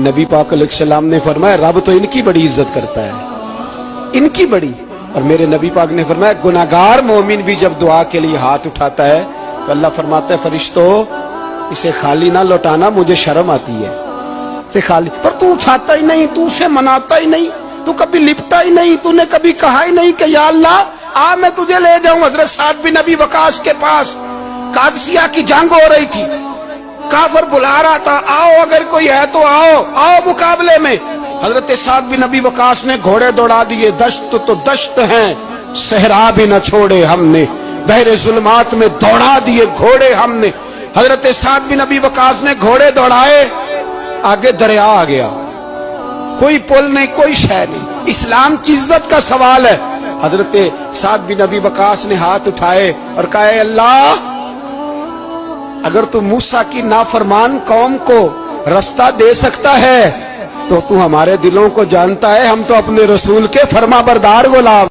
नबी पाक अलैहिस्सलाम ने फरमाया रब तो इनकी बड़ी इज्जत करता है, इनकी बड़ी। और मेरे नबी पाक ने फरमाया गुनाहगार मोमिन भी जब दुआ के लिए हाथ उठाता है तो अल्लाह फरमाता है फरिश्तों इसे खाली ना लौटाना, मुझे शर्म आती है इसे खाली। पर तू उठाता ही नहीं, तू उसे मनाता ही नहीं, तू कभी लिपटा ही नहीं, तूने कभी कहा ही नहीं कि या अल्लाह आ मैं तुझे ले जाऊं। हजरत साद बिन नबी वकास के पास कादसिया की जंग हो रही थी, काफर बुला रहा था आओ अगर कोई है तो आओ, आओ मुकाबले में। हजरत साद बिन नबी वकास ने घोड़े दौड़ा दिए, दश्त तो दश्त हैं सहरा भी न छोड़े हमने, बहरे जुल्मात में दौड़ा दिए घोड़े हमने। हजरत साद बिन नबी वकास ने घोड़े दौड़ाए, आगे दरिया आ गया, कोई पुल नहीं कोई शय नहीं। इस्लाम की इज्जत का सवाल है। हजरत साद बिन नबी वकास ने हाथ उठाए और कहा अल्लाह अगर तू मूसा की नाफरमान कौम को रास्ता दे सकता है तो तू हमारे दिलों को जानता है, हम तो अपने रसूल के फरमाबरदार गुलाम।